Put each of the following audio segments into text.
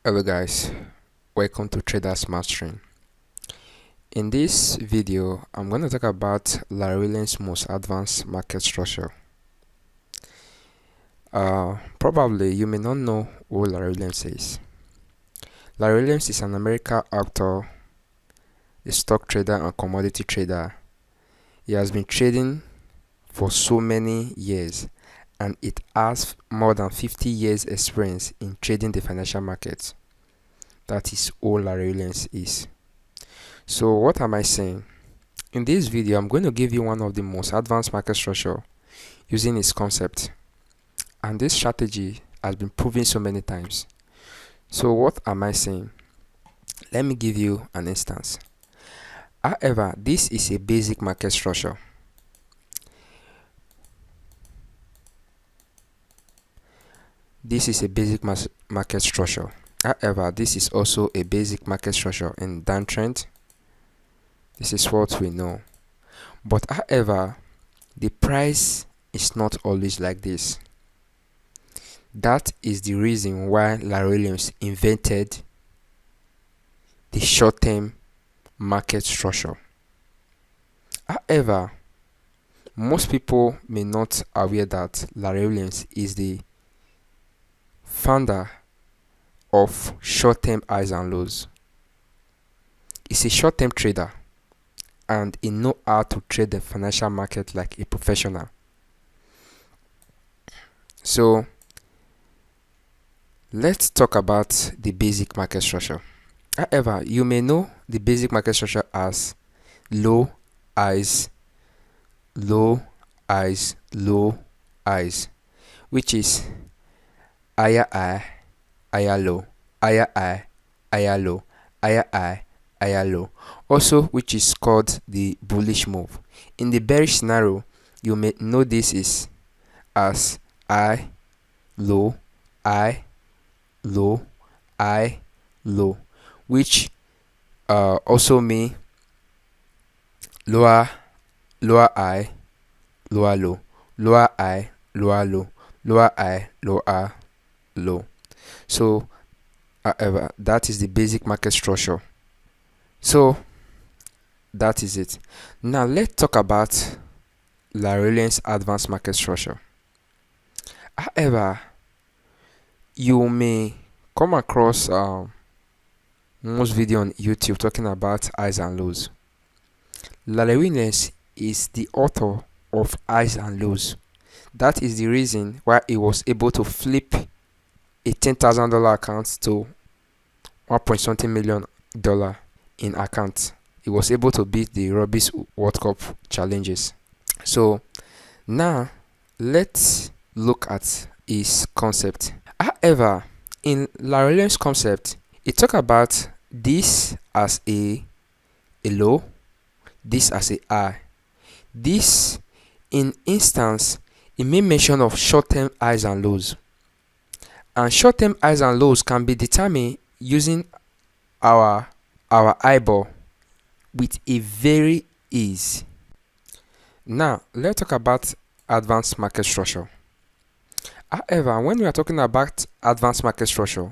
Hello guys, welcome to TraderMastering. In this video, I'm going to talk about Larry Williams' most advanced market structure. Probably you may not know who Larry Williams is. Larry Williams is an American actor, a stock trader and commodity trader. He has been trading for so many years and it has more than 50 years experience in trading the financial markets. That is all Larry Williams is. So what am I saying? In this video, I'm going to give you one of the most advanced market structure using its concept. And this strategy has been proven so many times. So what am I saying? Let me give you an instance. However, this is a basic market structure. This is a basic market structure. However, this is also a basic market structure in downtrend. This is what we know. But however, the price is not always like this. That is the reason why Larry Williams invented the short-term market structure. However, most people may not aware that Larry Williams is the founder of short-term highs and lows. He's a short-term trader and he knows how to trade the financial market like a professional. So let's talk about the basic market structure. However, you may know the basic market structure as low highs, low highs, low highs, which is higher high, higher low, higher high, higher low, higher high, higher low. Also, which is called the bullish move. In the bearish scenario, you may know this is as high, low, high, low, high, low, which also mean lower high, lower low, lower high, lower low, lower high, lower low. So however, that is the basic market structure. So that is it. Now let's talk about Larry Williams' advanced market structure. However, you may come across most video on YouTube talking about highs and lows. Larry Williams is the author of highs and lows. That is the reason why he was able to flip a $10,000 account to $1.something million in account. He was able to beat the Rugby's World Cup challenges. So now let's look at his concept. However, in Larry Williams' concept, he talk about this as a low, this as a high. This in instance, he made mention of short-term highs and lows. And short-term highs and lows can be determined using our eyeball with a very ease. Now let's talk about advanced market structure. However, when we are talking about advanced market structure,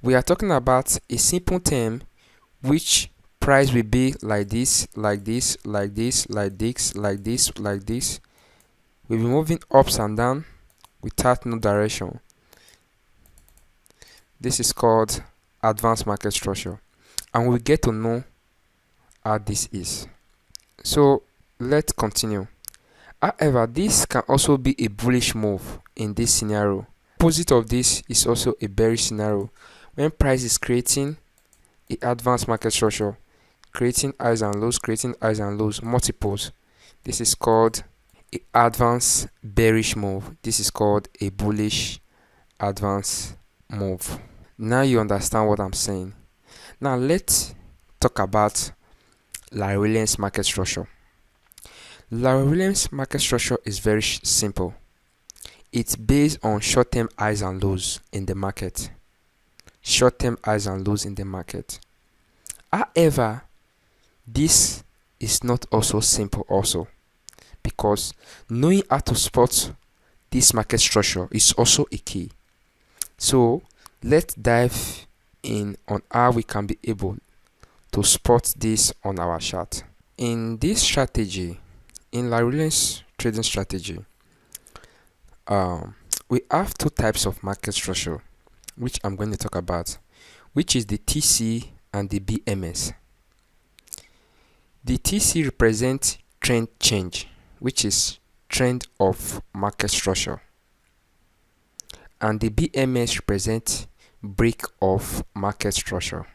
we are talking about a simple term which price will be like this, like this, like this, like this, like this, like this. We'll be moving ups and down without no direction. This is called advanced market structure, and we get to know how this is. So let's continue. However, this can also be a bullish move in this scenario. Opposite of this is also a bearish scenario when price is creating an advanced market structure, creating highs and lows, multiples. This is called an advanced bearish move. This is called a bullish advanced move. Now you understand what I'm saying. Now let's talk about Larry Williams' market structure. Larry Williams' market structure is very simple. It's based on short-term highs and lows in the market. Short-term highs and lows in the market. However, this is not also simple also, because knowing how to spot this market structure is also a key. So let's dive in on how we can be able to spot this on our chart. In this strategy, in Larry's trading strategy, we have two types of market structure, which I'm going to talk about, which is the TC and the BMS. The TC represents trend change, which is trend of market structure, and the BMS represents break of market structure.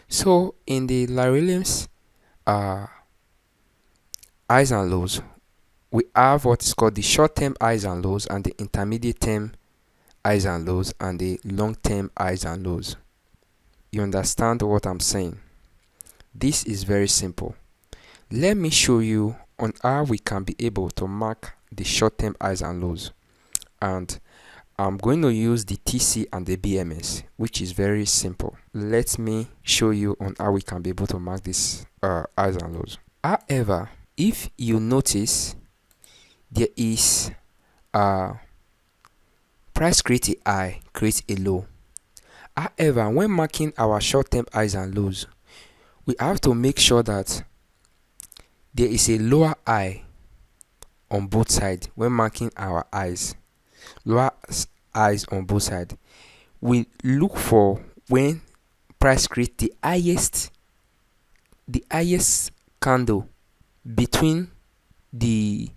So in the Larry's highs and lows, we have what is called the short-term highs and lows, and the intermediate-term highs and lows, and the long-term highs and lows. You understand what I'm saying? This is very simple. Let me show you on how we can be able to mark the short-term highs and lows, and I'm going to use the TC and the BMS, which is very simple. Let me show you on how we can be able to mark these highs and lows. However, if you notice, there is price create a high, create a low. However, when marking our short-term highs and lows, we have to make sure that there is a lower high on both sides when marking our highs. Lower highs on both sides. We look for when price create the highest candle between the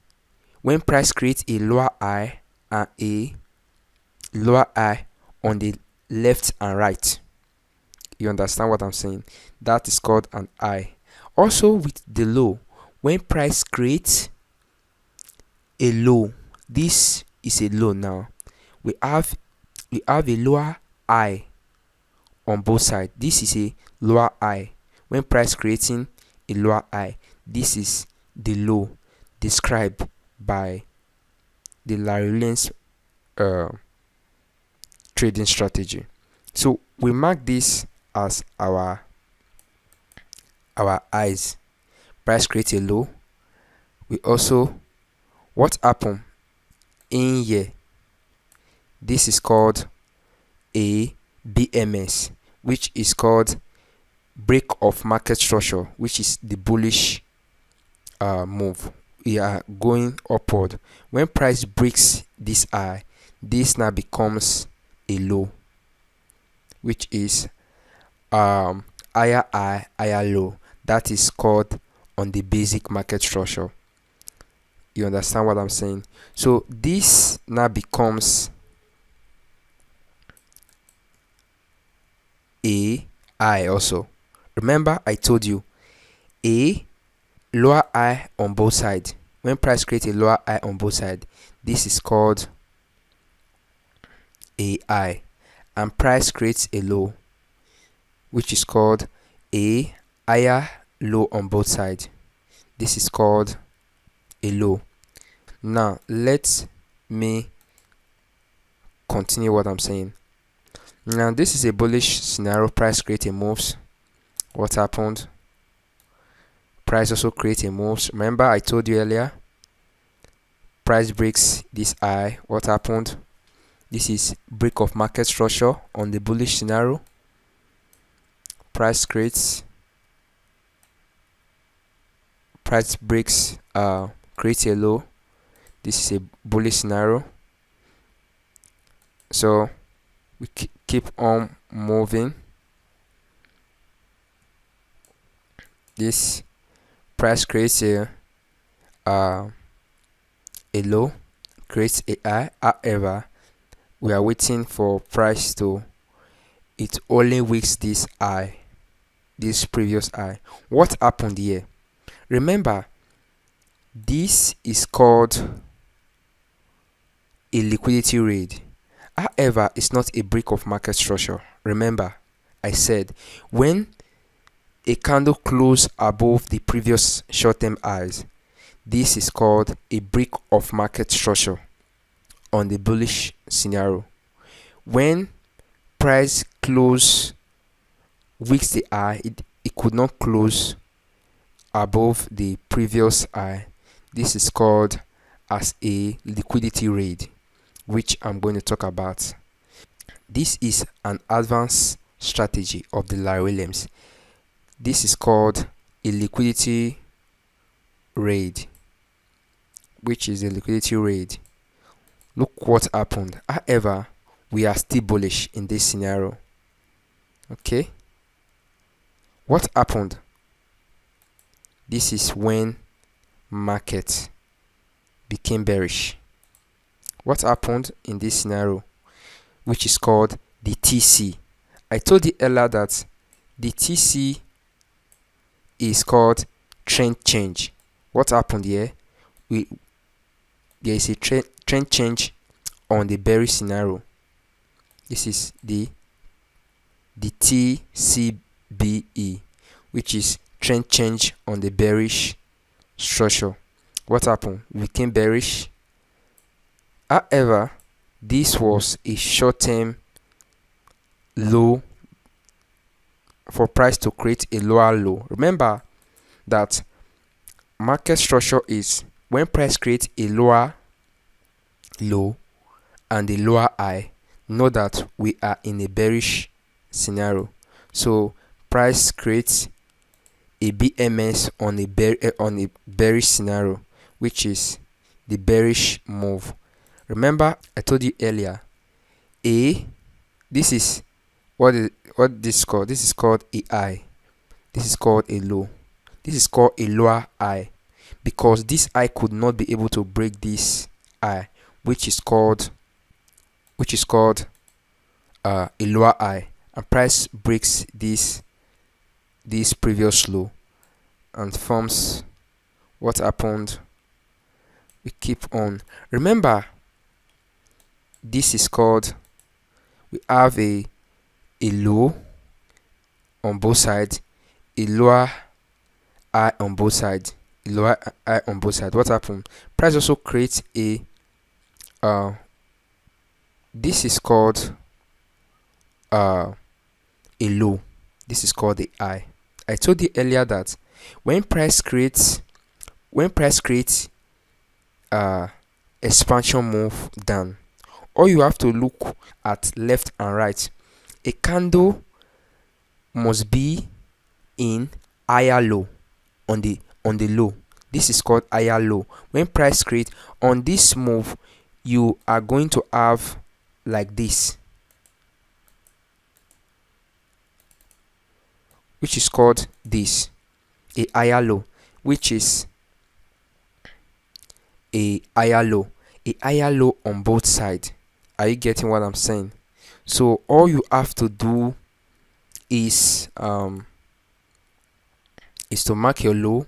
when price creates a lower high and a lower high on the left and right. You understand what I'm saying? That is called an high. Also with the low, when price creates a low, this is a low now. We have a lower high on both sides. This is a lower high. When price creating a lower high, this is the low described by the Larry's trading strategy. So we mark this as our highs. Price create a low. We also, what happened in here, this is called a BMS, which is called break of market structure, which is the bullish move. We are going upward. When price breaks this high, this now becomes a low, which is higher high, higher low. That is called on the basic market structure. You understand what I'm saying? So this now becomes a high also. Remember I told you a lower high on both sides. When price creates a lower high on both sides, this is called a high, and price creates a low, which is called a higher low on both sides. This is called a low. Now let me continue what I'm saying. Now this is a bullish scenario. Price create a moves. What happened? Price also create a moves. Remember I told you earlier, price breaks this high. What happened? This is break of market structure on the bullish scenario. Price breaks creates a low. This is a bullish scenario. So we keep on moving. This price creates a low, creates a high. However, we are waiting for price to, it only wicks this high, this previous high. What happened here? Remember, this is called a liquidity raid. However, it's not a break of market structure. Remember I said when a candle close above the previous short-term highs, this is called a break of market structure on the bullish scenario. When price close wicks the high, it could not close above the previous high. This is called as a liquidity raid, which I'm going to talk about. This is an advanced strategy of the Larry Williams. This is called a liquidity raid, which is a liquidity raid. Look what happened. However, we are still bullish in this scenario. Okay, what happened? This is when market became bearish. What happened in this scenario, which is called the TC? I told you earlier that the TC is called trend change. What happened here? There is a trend change on the bearish scenario. This is the TCBE, which is trend change on the bearish structure. What happened? We became bearish. However, this was a short-term low for price to create a lower low. Remember that market structure is when price creates a lower low and a lower high, know that we are in a bearish scenario. So price creates a BMS on a bearish scenario, which is the bearish move. Remember, I told you earlier, this is what this is called. This is called a high. This is called a low. This is called a lower high, because this high could not be able to break this high, which is called a lower high, and price breaks this previous low and forms what happened. We keep on. Remember, this is called, we have a low on both sides, a lower high on both sides, a lower high on both sides. What happened? Price also creates a this is called a low. This is called the high. I told you earlier that when price creates expansion move down, all you have to look at left and right. A candle must be in higher low on the low. This is called higher low. When price creates on this move, you are going to have like this, which is called this, a higher low, which is a higher low on both sides. Are you getting what I'm saying? So all you have to do is to mark your low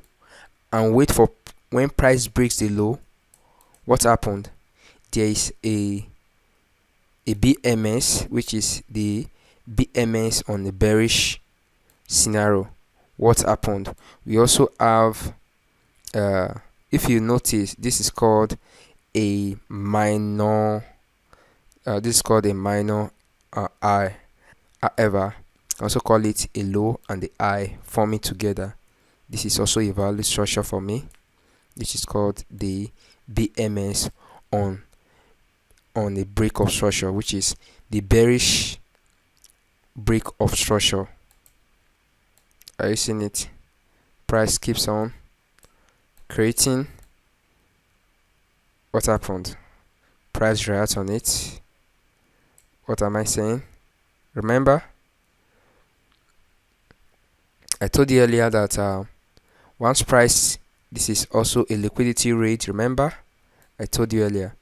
and wait for when price breaks the low. What happened? There is a BMS, which is the BMS on the bearish scenario. What happened? We also have if you notice, this is called a minor high. However, I also call it a low and the high forming together. This is also a value structure for me. This is called the BMS on a break of structure, which is the bearish break of structure. Are you seeing it? Price keeps on creating. What happened? Price reacts on it. What am I saying? Remember, I told you earlier that once price, this is also a liquidity rate. Remember, I told you earlier.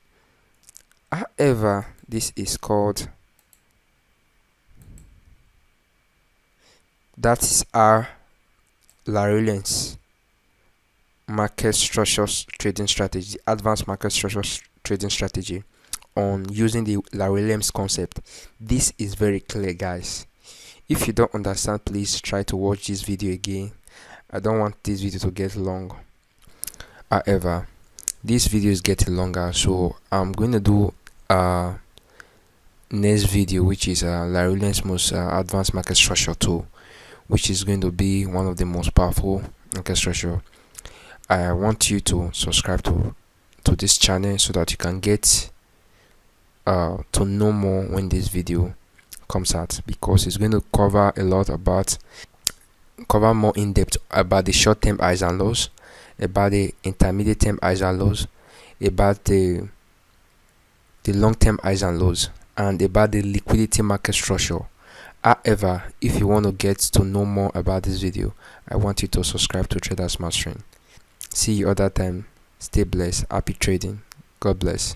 However, this is called, that is our Larry Williams market structures trading strategy, advanced market structures trading strategy on using the Larry Williams concept. This is very clear, guys. If you don't understand, please try to watch this video again. I don't want this video to get long. However, this video is getting longer, so I'm going to do next video, which is Larry Williams most advanced market structure tool, which is going to be one of the most powerful market structure. I want you to subscribe to this channel so that you can get to know more when this video comes out, because it's going to cover a lot about more in depth about the short-term highs and lows, about the intermediate term highs and lows, about the long-term highs and lows, and about the liquidity market structure. However, if you want to get to know more about this video, I want you to subscribe to Traders Mastering. See you other time. Stay blessed. Happy trading. God bless.